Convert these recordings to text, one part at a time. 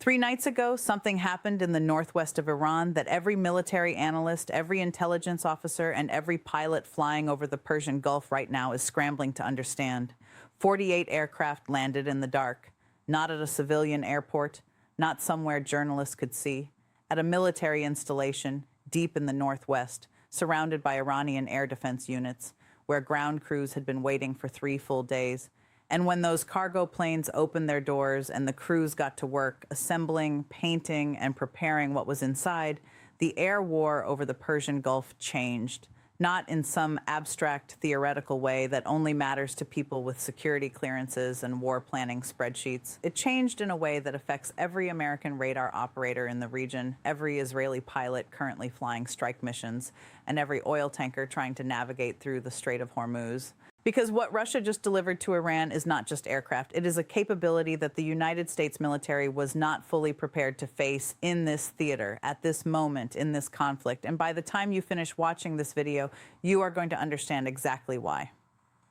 3 nights ago, something happened in the northwest of Iran that every military analyst, every intelligence officer, and every pilot flying over the Persian Gulf right now is scrambling to understand. 48 aircraft landed in the dark, not at a civilian airport, not somewhere journalists could see, at a military installation deep in the northwest, surrounded by Iranian air defense units, where ground crews had been waiting for 3 full days. And when those cargo planes opened their doors and the crews got to work assembling, painting, and preparing what was inside, the air war over the Persian Gulf changed, not in some abstract theoretical way that only matters to people with security clearances and war planning spreadsheets. It changed in a way that affects every American radar operator in the region, every Israeli pilot currently flying strike missions, and every oil tanker trying to navigate through the Strait of Hormuz. Because what Russia just delivered to Iran is not just aircraft. It is a capability that the United States military was not fully prepared to face in this theater, at this moment, in this conflict. And by the time you finish watching this video, you are going to understand exactly why.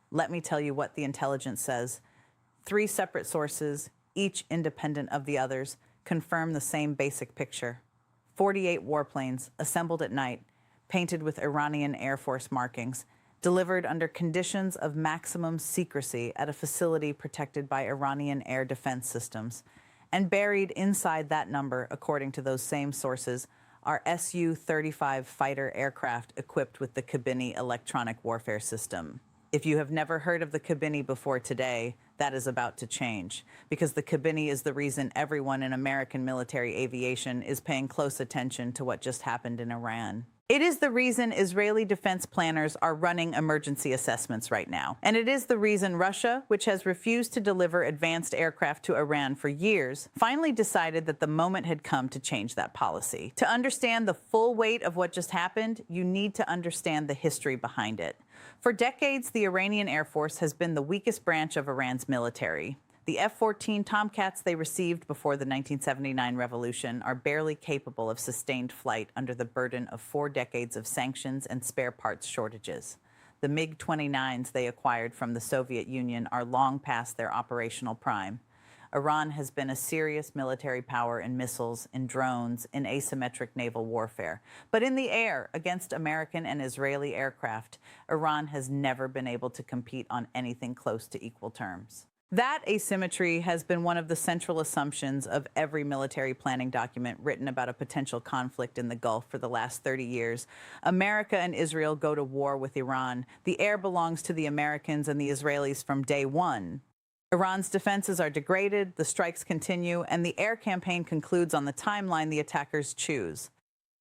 Let me tell you what the intelligence says. 3 separate sources, each independent of the others, confirm the same basic picture. 48 warplanes, assembled at night, painted with Iranian Air Force markings, delivered under conditions of maximum secrecy at a facility protected by Iranian air defense systems. And buried inside that number, according to those same sources, are Su-35 fighter aircraft equipped with the Khibiny electronic warfare system. If you have never heard of the Khibiny before today, that is about to change, because the Khibiny is the reason everyone in American military aviation is paying close attention to what just happened in Iran. It is the reason Israeli defense planners are running emergency assessments right now. And it is the reason Russia, which has refused to deliver advanced aircraft to Iran for years, finally decided that the moment had come to change that policy. To understand the full weight of what just happened, you need to understand the history behind it. For decades, the Iranian Air Force has been the weakest branch of Iran's military. The F-14 Tomcats they received before the 1979 revolution are barely capable of sustained flight under the burden of 4 decades of sanctions and spare parts shortages. The MiG-29s they acquired from the Soviet Union are long past their operational prime. Iran has been a serious military power in missiles, in drones, in asymmetric naval warfare. But in the air, against American and Israeli aircraft, Iran has never been able to compete on anything close to equal terms. That asymmetry has been one of the central assumptions of every military planning document written about a potential conflict in the Gulf for the last 30 years. America and Israel go to war with Iran. The air belongs to the Americans and the Israelis from day one. Iran's defenses are degraded, the strikes continue, and the air campaign concludes on the timeline the attackers choose.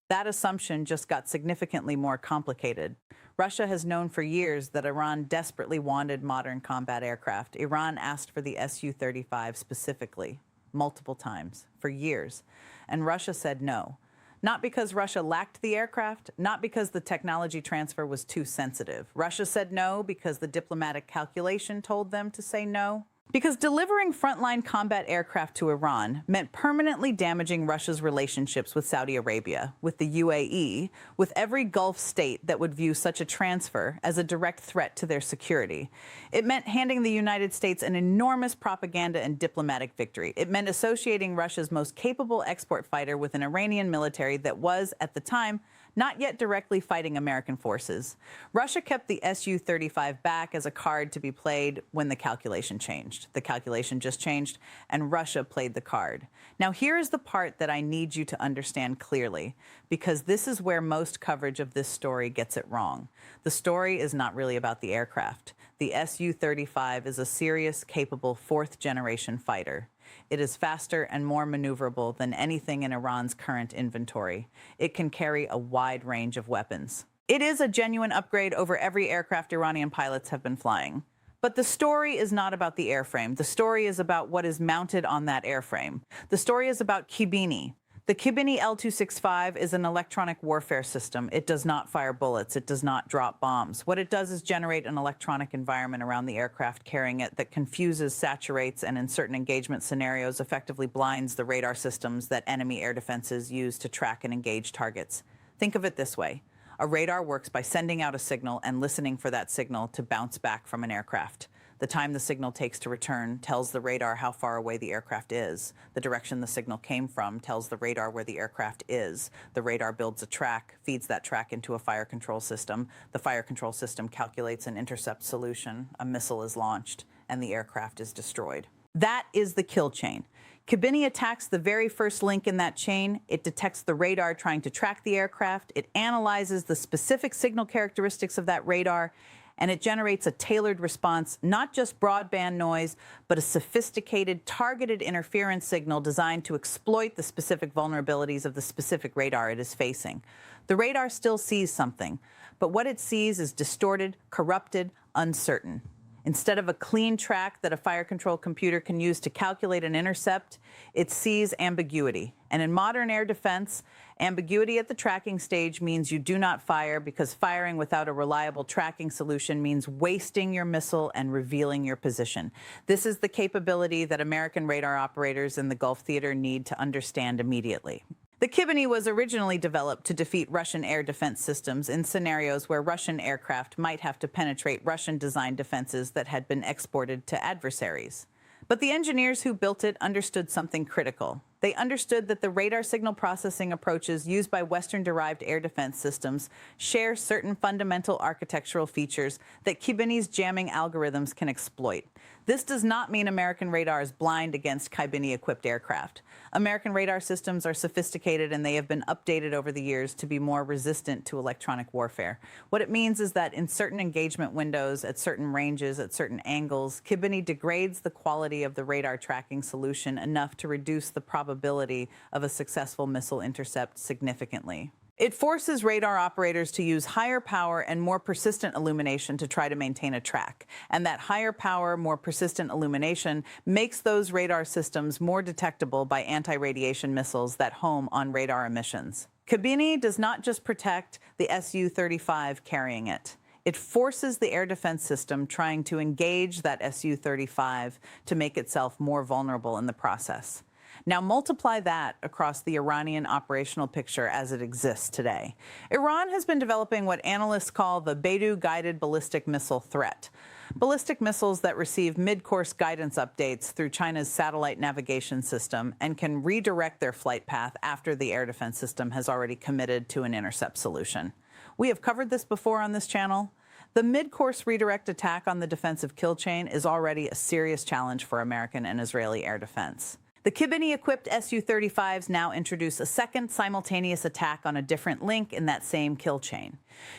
That assumption just got significantly more complicated. Russia has known for years that Iran desperately wanted modern combat aircraft. Iran asked for the Su-35 specifically, multiple times, for years. And Russia said no. Not because Russia lacked the aircraft, not because the technology transfer was too sensitive. Russia said no because the diplomatic calculation told them to say no. Because delivering frontline combat aircraft to Iran meant permanently damaging Russia's relationships with Saudi Arabia, with the UAE, with every Gulf state that would view such a transfer as a direct threat to their security. It meant handing the United States an enormous propaganda and diplomatic victory. It meant associating Russia's most capable export fighter with an Iranian military that was, at the time, not yet directly fighting American forces. Russia kept the Su-35 back as a card to be played when the calculation changed. The calculation just changed, and Russia played the card. Now, here is the part that I need you to understand clearly, because this is where most coverage of this story gets it wrong. The story is not really about the aircraft. The Su-35 is a serious, capable fourth-generation fighter. It is faster and more maneuverable than anything in Iran's current inventory. It can carry a wide range of weapons. It is a genuine upgrade over every aircraft Iranian pilots have been flying. But the story is not about the airframe. The story is about what is mounted on that airframe. The story is about Khibiny. The Khibiny L-265 is an electronic warfare system. It does not fire bullets. It does not drop bombs. What it does is generate an electronic environment around the aircraft carrying it that confuses, saturates, and in certain engagement scenarios effectively blinds the radar systems that enemy air defenses use to track and engage targets. Think of it this way. A radar works by sending out a signal and listening for that signal to bounce back from an aircraft. The time the signal takes to return tells the radar how far away the aircraft is. The direction the signal came from tells the radar where the aircraft is. The radar builds a track, feeds that track into a fire control system. The fire control system calculates an intercept solution. A missile is launched, and the aircraft is destroyed. That is the kill chain. Khibiny attacks the very first link in that chain. It detects the radar trying to track the aircraft. It analyzes the specific signal characteristics of that radar, and it generates a tailored response, not just broadband noise, but a sophisticated, targeted interference signal designed to exploit the specific vulnerabilities of the specific radar it is facing. The radar still sees something, but what it sees is distorted, corrupted, uncertain. Instead of a clean track that a fire control computer can use to calculate an intercept, it sees ambiguity. And in modern air defense, ambiguity at the tracking stage means you do not fire, because firing without a reliable tracking solution means wasting your missile and revealing your position. This is the capability that American radar operators in the Gulf theater need to understand immediately. The Khibiny was originally developed to defeat Russian air defense systems in scenarios where Russian aircraft might have to penetrate Russian-designed defenses that had been exported to adversaries. But the engineers who built it understood something critical. They understood that the radar signal processing approaches used by Western-derived air defense systems share certain fundamental architectural features that Khibiny's jamming algorithms can exploit. This does not mean American radar is blind against Khibiny-equipped aircraft. American radar systems are sophisticated, and they have been updated over the years to be more resistant to electronic warfare. What it means is that in certain engagement windows, at certain ranges, at certain angles, Khibiny degrades the quality of the radar tracking solution enough to reduce the probability of a successful missile intercept significantly. It forces radar operators to use higher power and more persistent illumination to try to maintain a track. And that higher power, more persistent illumination makes those radar systems more detectable by anti-radiation missiles that home on radar emissions. Khibiny does not just protect the Su-35 carrying it. It forces the air defense system trying to engage that Su-35 to make itself more vulnerable in the process. Now multiply that across the Iranian operational picture as it exists today. Iran has been developing what analysts call the Beidou guided ballistic missile threat. Ballistic missiles that receive mid-course guidance updates through China's satellite navigation system and can redirect their flight path after the air defense system has already committed to an intercept solution. We have covered this before on this channel. The mid-course redirect attack on the defensive kill chain is already a serious challenge for American and Israeli air defense. The Khibiny-equipped Su-35s now introduce a second simultaneous attack on a different link in that same kill chain.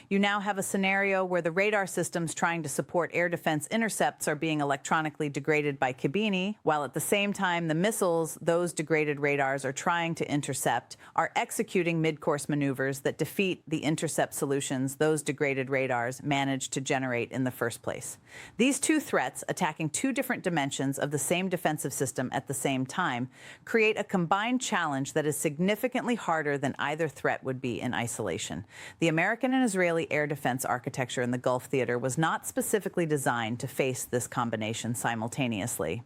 You now have a scenario where the radar systems trying to support air defense intercepts are being electronically degraded by Khibiny, while at the same time the missiles those degraded radars are trying to intercept are executing mid-course maneuvers that defeat the intercept solutions those degraded radars managed to generate in the first place. These two threats, attacking two different dimensions of the same defensive system at the same time, create a combined challenge that is significantly harder than either threat would be in isolation. The American and Israeli air defense architecture in the Gulf theater was not specifically designed to face this combination simultaneously.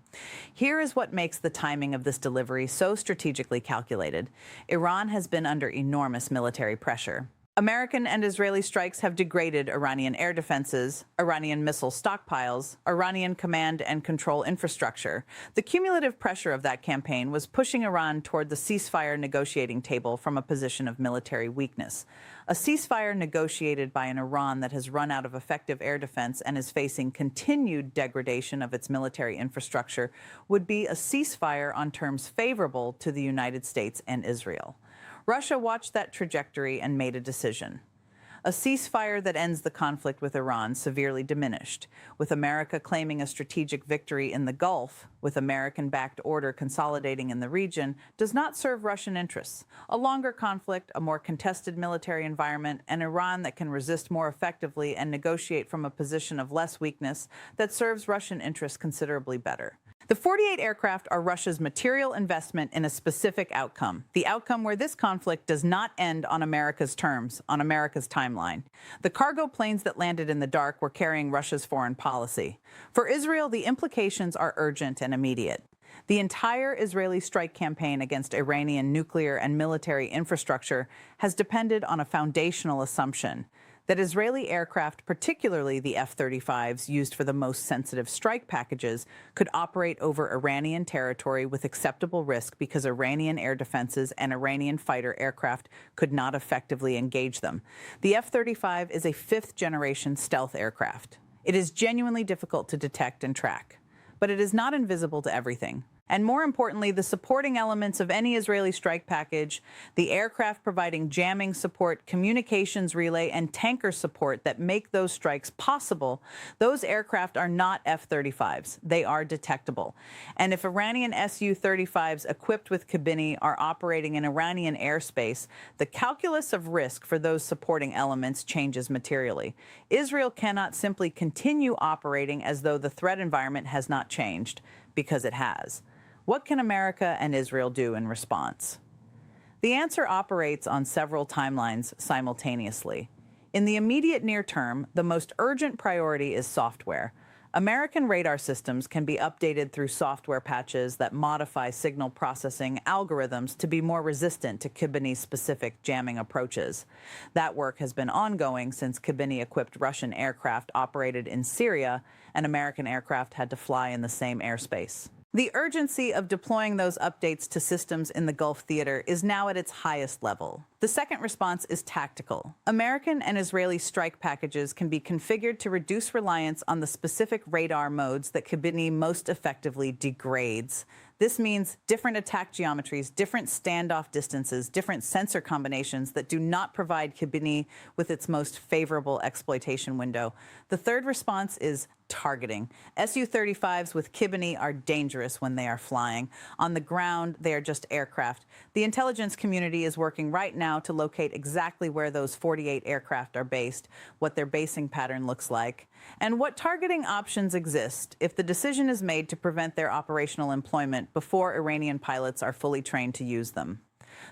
Here is what makes the timing of this delivery so strategically calculated. Iran has been under enormous military pressure. American and Israeli strikes have degraded Iranian air defenses, Iranian missile stockpiles, Iranian command and control infrastructure. The cumulative pressure of that campaign was pushing Iran toward the ceasefire negotiating table from a position of military weakness. A ceasefire negotiated by an Iran that has run out of effective air defense and is facing continued degradation of its military infrastructure would be a ceasefire on terms favorable to the United States and Israel. Russia watched that trajectory and made a decision. A ceasefire that ends the conflict with Iran severely diminished, with America claiming a strategic victory in the Gulf, with American-backed order consolidating in the region, does not serve Russian interests. A longer conflict, a more contested military environment, and Iran that can resist more effectively and negotiate from a position of less weakness that serves Russian interests considerably better. The 48 aircraft are Russia's material investment in a specific outcome, the outcome where this conflict does not end on America's terms, on America's timeline. The cargo planes that landed in the dark were carrying Russia's foreign policy. For Israel, the implications are urgent and immediate. The entire Israeli strike campaign against Iranian nuclear and military infrastructure has depended on a foundational assumption, that Israeli aircraft, particularly the F-35s used for the most sensitive strike packages, could operate over Iranian territory with acceptable risk because Iranian air defenses and Iranian fighter aircraft could not effectively engage them. The F-35 is a fifth-generation stealth aircraft. It is genuinely difficult to detect and track, but it is not invisible to everything. And more importantly, the supporting elements of any Israeli strike package, the aircraft providing jamming support, communications relay, and tanker support that make those strikes possible, those aircraft are not F-35s. They are detectable. And if Iranian Su-35s equipped with Khibiny are operating in Iranian airspace, the calculus of risk for those supporting elements changes materially. Israel cannot simply continue operating as though the threat environment has not changed, because it has. What can America and Israel do in response? The answer operates on several timelines simultaneously. In the immediate near term, the most urgent priority is software. American radar systems can be updated through software patches that modify signal processing algorithms to be more resistant to Khibiny-specific jamming approaches. That work has been ongoing since Khibiny-equipped Russian aircraft operated in Syria and American aircraft had to fly in the same airspace. The urgency of deploying those updates to systems in the Gulf theater is now at its highest level. The second response is tactical. American and Israeli strike packages can be configured to reduce reliance on the specific radar modes that Khibiny most effectively degrades. This means different attack geometries, different standoff distances, different sensor combinations that do not provide Khibiny with its most favorable exploitation window. The third response is targeting. Su-35s with Khibiny are dangerous when they are flying. On the ground, they are just aircraft. The intelligence community is working right now to locate exactly where those 48 aircraft are based, what their basing pattern looks like, and what targeting options exist if the decision is made to prevent their operational employment before Iranian pilots are fully trained to use them.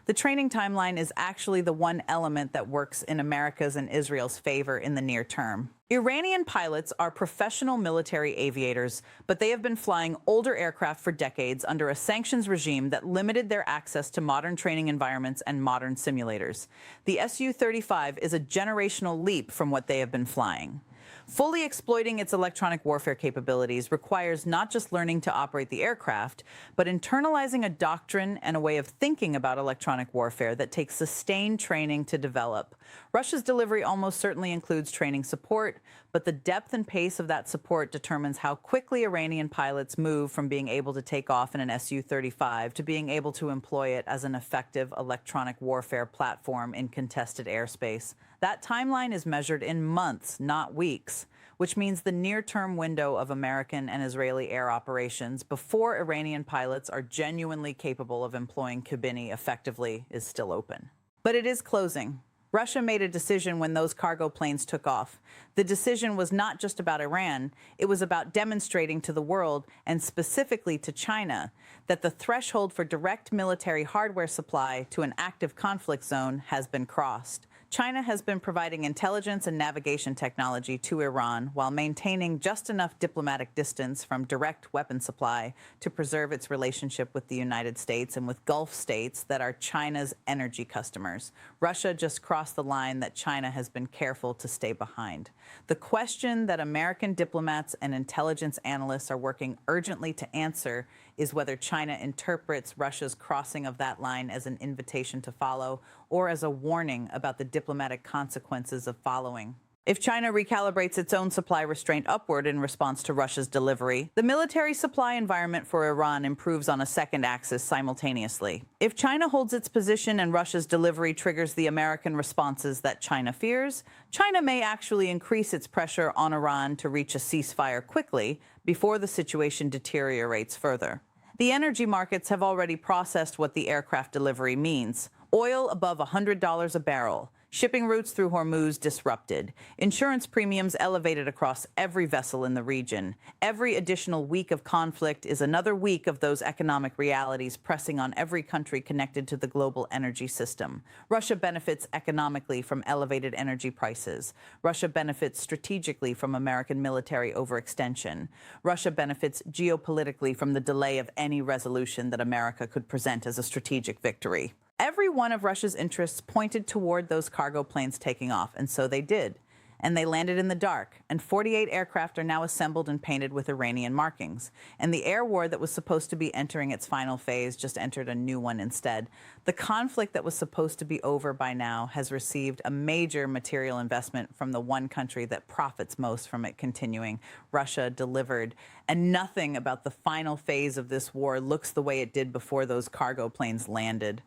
The training timeline is actually the one element that works in America's and Israel's favor in the near term. Iranian pilots are professional military aviators, but they have been flying older aircraft for decades under a sanctions regime that limited their access to modern training environments and modern simulators. The Su-35 is a generational leap from what they have been flying. Fully exploiting its electronic warfare capabilities requires not just learning to operate the aircraft, but internalizing a doctrine and a way of thinking about electronic warfare that takes sustained training to develop. Russia's delivery almost certainly includes training support, but the depth and pace of that support determines how quickly Iranian pilots move from being able to take off in an Su-35 to being able to employ it as an effective electronic warfare platform in contested airspace. That timeline is measured in months, not weeks, which means the near-term window of American and Israeli air operations before Iranian pilots are genuinely capable of employing Khibiny effectively is still open. But it is closing. Russia made a decision when those cargo planes took off. The decision was not just about Iran. It was about demonstrating to the world, and specifically to China, that the threshold for direct military hardware supply to an active conflict zone has been crossed. China has been providing intelligence and navigation technology to Iran while maintaining just enough diplomatic distance from direct weapon supply to preserve its relationship with the United States and with Gulf states that are China's energy customers. Russia just crossed the line that China has been careful to stay behind. The question that American diplomats and intelligence analysts are working urgently to answer is whether China interprets Russia's crossing of that line as an invitation to follow or as a warning about the diplomatic consequences of following. If China recalibrates its own supply restraint upward in response to Russia's delivery, the military supply environment for Iran improves on a second axis simultaneously. If China holds its position and Russia's delivery triggers the American responses that China fears, China may actually increase its pressure on Iran to reach a ceasefire quickly before the situation deteriorates further. The energy markets have already processed what the aircraft delivery means. Oil above $100 a barrel, shipping routes through Hormuz disrupted, insurance premiums elevated across every vessel in the region. Every additional week of conflict is another week of those economic realities pressing on every country connected to the global energy system. Russia benefits economically from elevated energy prices. Russia benefits strategically from American military overextension. Russia benefits geopolitically from the delay of any resolution that America could present as a strategic victory. Every one of Russia's interests pointed toward those cargo planes taking off, and so they did. And they landed in the dark, and 48 aircraft are now assembled and painted with Iranian markings. And the air war that was supposed to be entering its final phase just entered a new one instead. The conflict that was supposed to be over by now has received a major material investment from the one country that profits most from it continuing. Russia delivered. And nothing about the final phase of this war looks the way it did before those cargo planes landed.